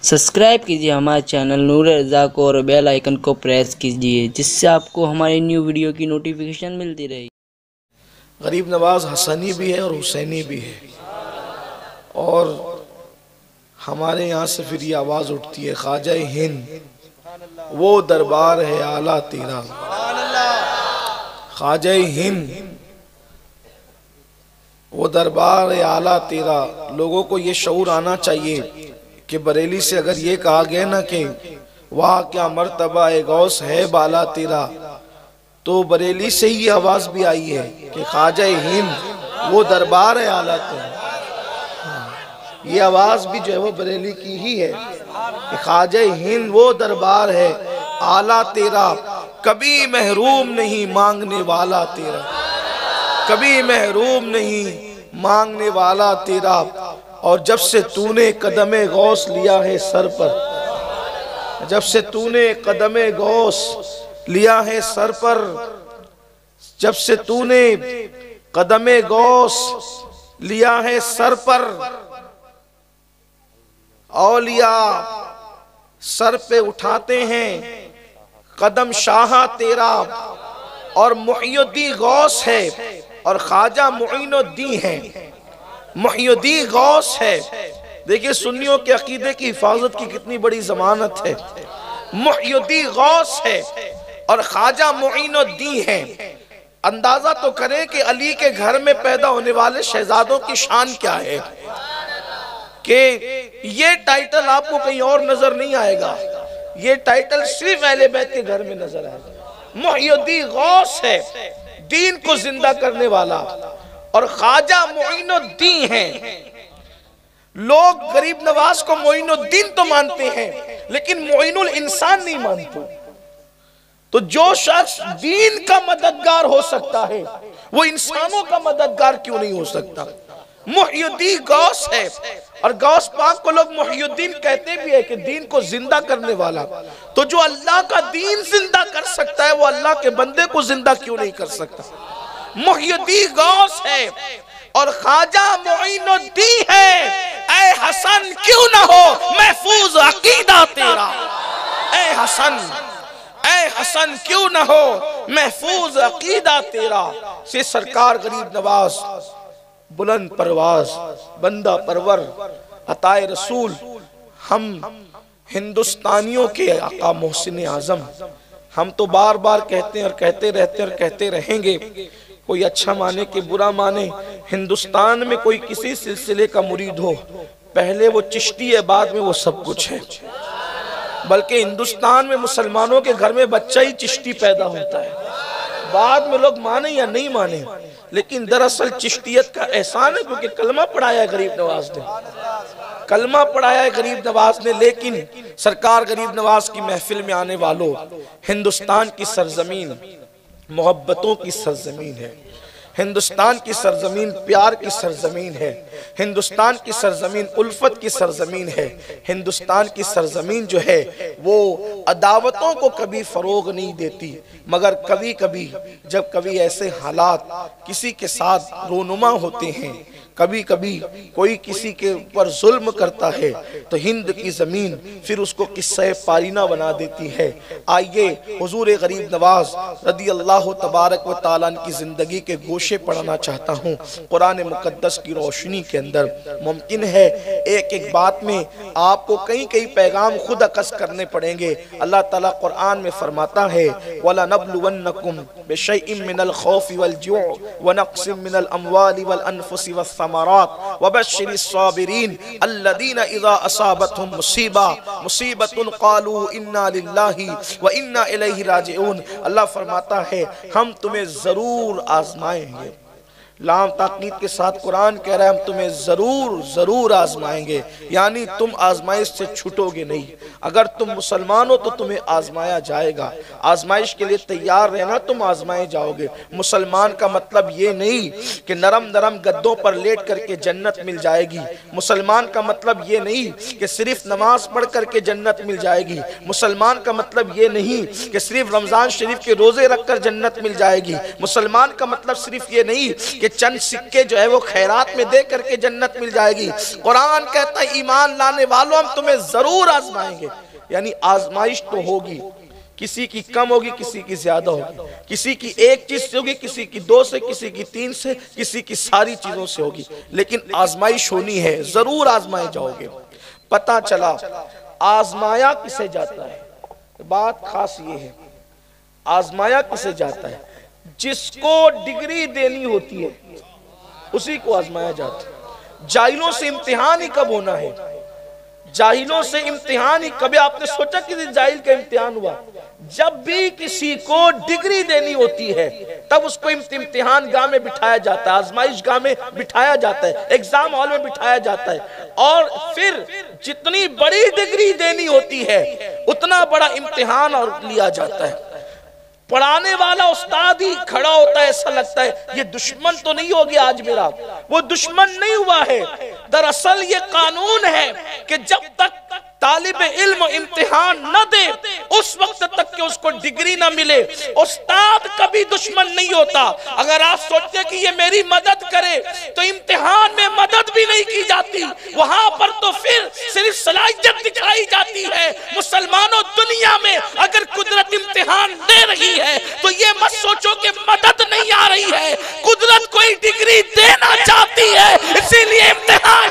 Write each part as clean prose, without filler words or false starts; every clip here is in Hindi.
सब्सक्राइब कीजिए हमारे चैनल नूर रज़ा को और बेल आइकन को प्रेस कीजिए जिससे आपको हमारी न्यू वीडियो की नोटिफिकेशन मिलती रहे। गरीब नवाज हसनी भी है और हुसैनी भी है, और हमारे यहाँ से फिर ये आवाज़ उठती है, ख्वाजा हिंद वो दरबार है आला तेरा। ख्वाजा हिंद वो दरबार है आला तेरा। लोगों को ये शऊर आना चाहिए कि बरेली से अगर ये कहा गया ना कि वाह क्या मर्तबा ए गौस है बाला तेरा, तो बरेली से ही आवाज भी आई है कि ख्वाजा हिंद वो दरबार है आला तेरा। ये आवाज भी जो है वो बरेली की ही है कि ख्वाजा हिंद वो दरबार है आला तेरा, कभी महरूम नहीं मांगने वाला तेरा, कभी महरूम नहीं मांगने वाला तेरा। और जब से तूने कदमे गौस लिया है सर पर, जब से तूने कदमे गौस लिया है सर पर, जब से तूने कदमे गौस लिया है सर पर, औलिया सर पे उठाते हैं कदम शाह तेरा। और मुहियुद्दीन गौस है और ख्वाजा मुइनुद्दीन है, मुहियुद्दीन गौस है। देखिए सुन्नियों के अकीदे की हिफाजत की कितनी बड़ी जमानत है। मुहियुद्दीन गौस है और ख्वाजा मुइनुद्दीन है। अंदाजा तो करें कि अली के घर में पैदा होने वाले शहजादों की शान क्या है, कि ये टाइटल आपको कहीं और नजर नहीं आएगा, ये टाइटल सिर्फ अहले बैत के घर में नजर आएगा। मुहियुद्दीन गौस है, दीन को जिंदा करने वाला, और ख्वाजा मुइनुद्दीन है। लोग गरीब नवाज को मुइनुद्दीन तो मानते हैं लेकिन मुइनुल इंसान नहीं मानते। तो जो शख्स दीन का मददगार हो सकता है वो इंसानों का मददगार क्यों नहीं हो सकता। मुहियुद्दीन गौस है, और गौस पाक को लोग मुहियुद्दीन कहते भी है कि दीन को जिंदा करने वाला। तो जो अल्लाह का दीन जिंदा कर सकता है वो अल्लाह के बंदे को जिंदा क्यों नहीं कर सकता। मुहियुद्दीन गौस है और ख्वाजा मुइनुद्दीन है। ऐ हसन क्यों ना हो महफूज अकीदा तेरा, ऐ हसन, ऐ हसन क्यों ना हो महफूज अकीदा तेरा। से सरकार गरीब नवाज बुलंद परवाज बंदा परवर अताए रसूल, हम हिंदुस्तानियों के आका मोहसिन आजम, हम तो बार बार कहते हैं और कहते रहते और कहते रहेंगे। कोई अच्छा माने कि बुरा माने, हिंदुस्तान में कोई किसी सिलसिले का मुरीद हो, पहले वो चिश्ती है बाद में वो सब कुछ है। बल्कि हिंदुस्तान में मुसलमानों के घर में बच्चा ही चिश्ती पैदा होता है, बाद में लोग माने या नहीं माने, लेकिन दरअसल चिश्तियत का एहसान है क्योंकि कलमा पढ़ाया है गरीब नवाज ने, कलमा पढ़ाया है गरीब नवाज ने। लेकिन सरकार गरीब नवाज की महफिल में आने वालों, हिंदुस्तान की सरजमीन मोहब्बतों की सरजमीन है, हिंदुस्तान की सरजमीन प्यार की सरजमीन है, हिंदुस्तान की सरजमीन उल्फत की सरजमीन है। हिंदुस्तान की सरजमीन जो है वो अदावतों को कभी फरोग नहीं देती, मगर कभी कभी जब कभी ऐसे हालात किसी के साथ रोनुमा होते हैं, कभी कभी कोई किसी के ऊपर जुल्म करता है तो हिंद की ज़मीन फिर उसको किस्सा पारीना बना देती है। आइए हुजूर गरीब नवाज रदी अल्लाह तबारक व तआला की ज़िंदगी के गोशे पढ़ना चाहता हूँ कुरान मुक़द्दस की रोशनी के अंदर। मुमकिन है एक एक बात में आपको कई कई पैगाम खुद अकस करने पड़ेंगे। अल्लाह ताला कुरान में फरमाता है वला नब्लुवन्नकुम बिशैइन मिनल खौफि वल जू' व नक़्सिम मिनल अमवालि वल अनफुसि वस समरात वबश्शिरिस साबिरीन अल्लज़ीना इज़ा असाबतहुम मुसीबतुन क़ालू इन्ना लिल्लाहि व इन्ना इलैहि राजिऊन। अल्लाह फरमाता है हम तुम्हें जरूर आजमाएंगे। लाम ताकीद के साथ कुरान कह रहा है हम तुम्हें जरूर जरूर आजमाएंगे, यानी तुम आजमाइश से छूटोगे नहीं। अगर तुम मुसलमान हो तो तुम्हें आजमाया जाएगा, आजमाइश के लिए तैयार रहना, तुम आजमाए जाओगे। मुसलमान का मतलब ये नहीं कि नरम नरम गद्दों पर लेट करके जन्नत मिल जाएगी। मुसलमान का मतलब ये नहीं कि सिर्फ नमाज पढ़ करके जन्नत मिल जाएगी। मुसलमान का मतलब ये नहीं कि सिर्फ रमजान शरीफ के रोजे रखकर जन्नत मिल जाएगी। मुसलमान का मतलब सिर्फ ये नहीं कि कि चंद सिक्के जो है वो खैरात में दे करके जन्नत मिल जाएगी। कुरान कहता है ईमान लाने वालों हम तुम्हें जरूर आजमाएंगे, यानी आजमाइश तो होगी, किसी की कम होगी, किसी की ज्यादा होगी, किसी की एक चीज से होगी, किसी की दो से, किसी की तीन से, किसी की सारी चीजों से होगी, लेकिन आजमाइश होनी है, जरूर आजमाए जाओगे। पता चला आजमाया किसे जाता है, बात खास ये है, आजमाया किसे जाता है, जिसको डिग्री देनी होती है उसी को आजमाया जाता है। जाहिलों से इम्तिहान ही कब होना है, जाहिलों से इम्तिहान ही कभी आपने सोचा किसी जाहिल का इम्तिहान हुआ? जब भी किसी को डिग्री देनी होती है तब उसको इम्तिहान गाह में बिठाया जाता है, आजमाइश गाह में बिठाया जाता है, एग्जाम हॉल में बिठाया जाता है, और फिर जितनी बड़ी डिग्री देनी होती है उतना बड़ा इम्तिहान और लिया जाता है। पढ़ाने वाला उस्ताद ही खड़ा होता है, ऐसा लगता है ये दुश्मन तो नहीं हो गया आज मेरा, वो दुश्मन नहीं हुआ है। दरअसल ये कानून है कि जब तक तालिब इल्म इम्तिहान न दे उस वक्त तक कि उसको डिग्री न मिले, उस्ताद कभी दुश्मन नहीं होता। अगर आप सोचते कि ये मेरी मदद करे तो इम्तिहान में मदद भी नहीं की जाती, वहां पर तो फिर सिर्फ सलाहियत दिखाई जाती है। मुसलमानों, दुनिया में अगर कुदरत इम्तिहान दे रही है तो ये मत सोचो कि मदद नहीं आ रही है, कुदरत कोई डिग्री देना चाहती है, इसीलिए इम्तिहान।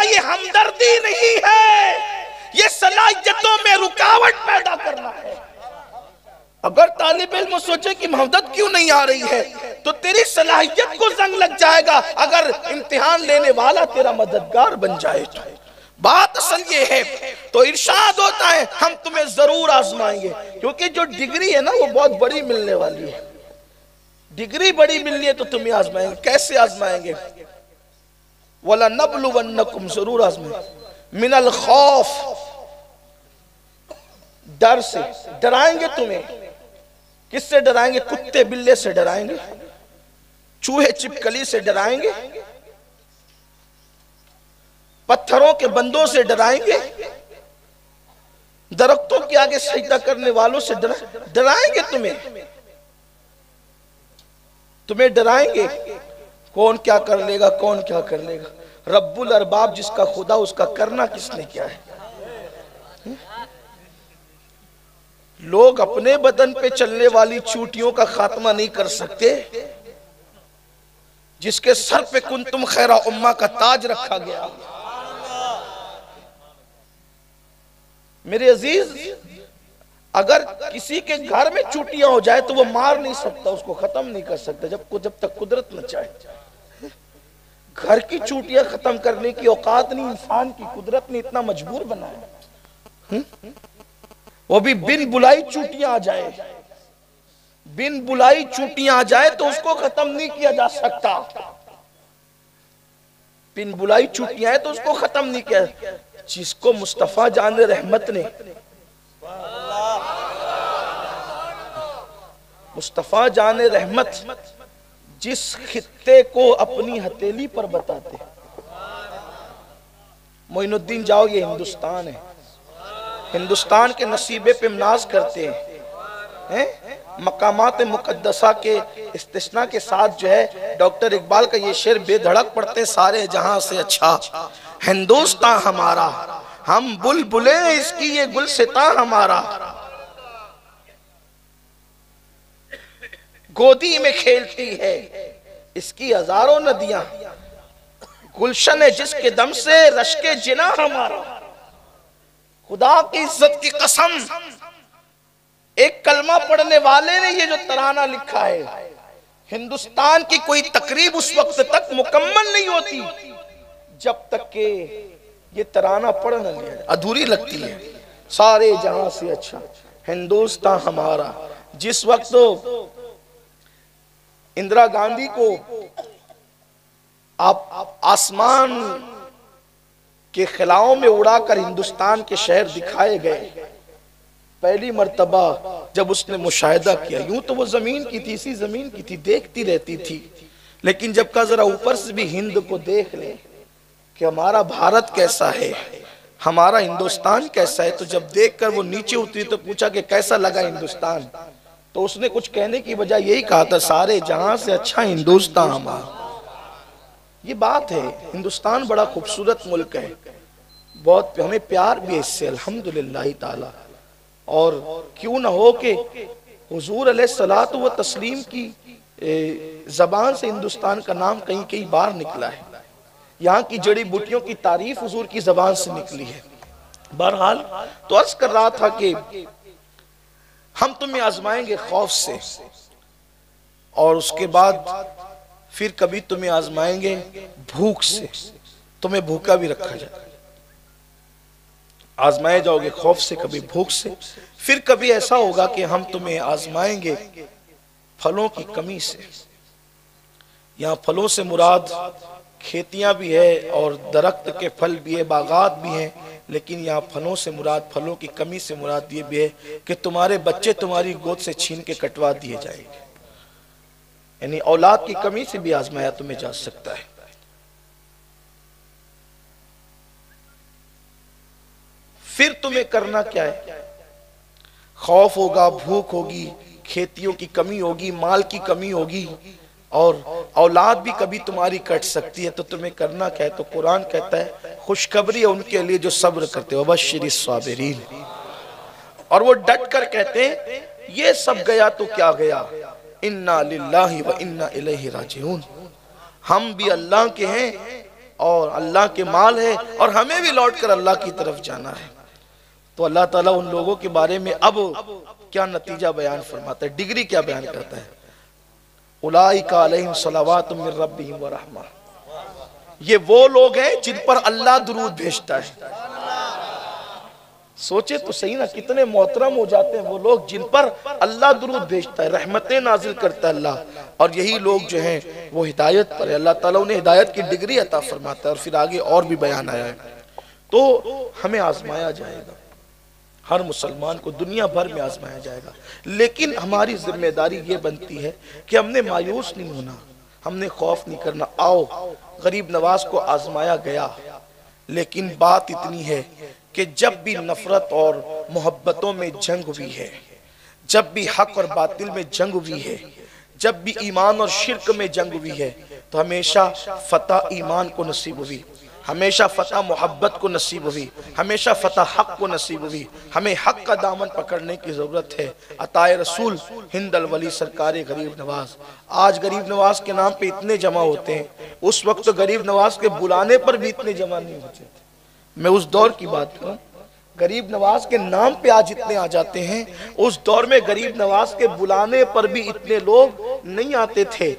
ये हमदर्दी नहीं है, ये सलाहियतों में रुकावट पैदा करना है। अगर तालिब इल्म सोचे कि मदद क्यों नहीं आ रही है तो तेरी सलाहियत को जंग लग जाएगा, अगर इम्तिहान लेने वाला तेरा मददगार बन जाए तो। बात असल ये है, तो इरशाद होता है हम तुम्हें जरूर आजमाएंगे, क्योंकि जो डिग्री है ना वो बहुत बड़ी मिलने वाली है, डिग्री बड़ी मिलनी है तो तुम्हें आजमाएंगे। कैसे आजमाएंगे? वला नबलुवन्नकुम, जरूर आजमाएंगे, मिनल खौफ, डर से डराएंगे तुम्हें। किससे डराएंगे? कुत्ते बिल्ले से डराएंगे, चूहे छिपकली से डराएंगे, पत्थरों के बंदों से डराएंगे, दरख्तों के आगे सजदा करने वालों से डराएंगे तुम्हें डराएंगे। कौन क्या कर लेगा, कौन क्या कर लेगा? रब्बुल अरबाब जिसका खुदा, उसका करना किसने क्या है? लोग अपने बदन पे चलने वाली चूटियों का खात्मा नहीं कर सकते, जिसके सर पे कुंतुम खैरा उम्मा का ताज रखा गया। मेरे अजीज, अगर किसी के घर में चूटियां हो जाए तो वो मार नहीं सकता, उसको खत्म नहीं कर सकता जब तक कुदरत न चाहे। घर की चूटियां खत्म करने की औकात नहीं इंसान की, कुदरत ने इतना मजबूर बनाया। वो भी बिन बुलाई चूटियां आ जाए, बिन बुलाई चूटियां आ जाए तो उसको खत्म नहीं किया जा सकता। बिन बुलाई चूटियां है तो उसको खत्म नहीं किया। जिसको मुस्तफा जान रहमत ने, मुस्तफा जान रहमत जिस खित्ते को अपनी हथेली पर बताते, मोइनुद्दीन जाओ ये हिंदुस्तान है, हिंदुस्तान के नसीबे पे नाज करते हैं। मकामात मुकद्दसा के इस्तिस्ना के साथ जो है डॉक्टर इकबाल का ये शेर बेधड़क पढ़ते, सारे जहां से अच्छा हिंदुस्तान हमारा, हम बुलबुले इसकी ये गुलसिता हमारा, गोदी में खेलती है इसकी हजारों नदियां, गुलशन है जिसके दम से रश्के जिना हमारा। खुदा की इज्जत की कसम, एक कलमा पढ़ने वाले ने ये जो तराना लिखा है, हिंदुस्तान की कोई तकरीब उस वक्त तक मुकम्मल नहीं होती जब तक के ये तराना पढ़ना नहीं, अधूरी लगती है। सारे जहां से अच्छा हिंदुस्तान हमारा। जिस वक्त इंदिरा गांधी को आप आसमान के खिलाओं में उड़ाकर हिंदुस्तान के शहर दिखाए गए, पहली मर्तबा जब उसने मुशाहिदा किया, यूं तो वो जमीन की थी, इसी जमीन की थी, देखती रहती थी, लेकिन जब का जरा ऊपर से भी हिंद को देख ले कि हमारा भारत कैसा है, हमारा हिंदुस्तान कैसा है, तो जब देखकर वो नीचे उतरी तो पूछा कि कैसा लगा हिंदुस्तान। तो उसने कुछ कहने की बजाय यही कहा था, सारे जहां से अच्छा हिंदुस्तान हमारा। ये बात है, हिंदुस्तान बड़ा खूबसूरत मुल्क है, बहुत हमें प्यार भी है इससे अल्हम्दुलिल्लाह ताला। और क्यों ना हो कि हुजूर अलैहिस्सलात व तस्लीम की जबान से हिंदुस्तान का नाम कहीं कहीं बाहर निकला है, यहाँ की जड़ी बूटियों की तारीफ हुजूर की जबान से निकली है। बहरहाल तो अर्ज कर रहा था कि हम तुम्हें आजमाएंगे खौफ से, और उसके बाद फिर कभी तुम्हें आजमाएंगे भूख से, तुम्हें भूखा भी रखा जाए, आजमाए जाओगे खौफ से, कभी भूख से। फिर कभी ऐसा होगा कि हम तुम्हें आजमाएंगे फलों की कमी से। यहाँ फलों से मुराद खेतियां भी है और दरख्त के फल भी है, बागात भी हैं, लेकिन यहाँ फलों से मुराद, फलों की कमी से मुराद ये भी है कि तुम्हारे बच्चे तुम्हारी गोद से छीन के कटवा दिए जाएंगे, यानी औलाद की कमी से भी आजमाया तुम्हें जा सकता है। फिर तुम्हें करना क्या है? खौफ होगा, भूख होगी, खेतियों की कमी होगी, माल की कमी होगी, और औलाद भी कभी तुम्हारी कट सकती है, तो तुम्हें करना क्या है? तो कुरान कहता है खुशखबरी है उनके लिए जो सब्र करते हो, बश्शिरिस साबिरीन। और वो डट कर कहते हैं ये सब गया तो क्या गया, इन्ना लिल्लाहि व इन्ना इलैहि राजिऊन, हम भी अल्लाह के हैं और अल्लाह के माल है और हमें भी लौट कर अल्लाह की तरफ जाना है। तो अल्लाह ताला उन लोगों के बारे में अब क्या नतीजा बयान फरमाता है, डिग्री क्या बयान करता है, उलाइका अलैहिम सलावातुम मिर रब्बिहिम व रहमा, ये वो लोग हैं जिन पर अल्लाह दुरूद भेजता है। सोचे तो सही ना, कितने मोहतरम हो जाते हैं वो लोग जिन पर अल्लाह दुरूद भेजता है, रहमतें नाजिल करता है अल्लाह, और यही लोग जो हैं वो हिदायत पर है, अल्लाह ताला उन्हें हिदायत की डिग्री अता फरमाता है। और फिर आगे और भी बयान आया है। तो हमें आजमाया जाएगा, हर मुसलमान को दुनिया भर में आजमाया जाएगा, लेकिन हमारी जिम्मेदारी ये बनती है कि हमने मायूस नहीं होना, हमने खौफ नहीं करना। आओ, गरीब नवाज को आजमाया गया, लेकिन बात इतनी है कि जब भी नफरत और मोहब्बतों में जंग हुई है, जब भी हक और बातिल में जंग हुई है, जब भी ईमान और शिर्क में जंग हुई है, तो हमेशा फतह ईमान को नसीब हुई, हमेशा फतह मोहब्बत को नसीब हुई, हमेशा फतह हक को नसीब हुई। हमें हक का दामन पकड़ने की ज़रूरत है। अताए रसूल हिंद अल वली सरकार गरीब नवाज, आज गरीब नवाज के नाम पे इतने जमा होते हैं, उस वक्त तो गरीब नवाज के बुलाने पर भी इतने जमा नहीं होते थे। मैं उस दौर की बात करूं, गरीब नवाज के नाम पे आज इतने आ जाते हैं, उस दौर में गरीब नवाज के बुलाने पर भी इतने लोग नहीं आते थे।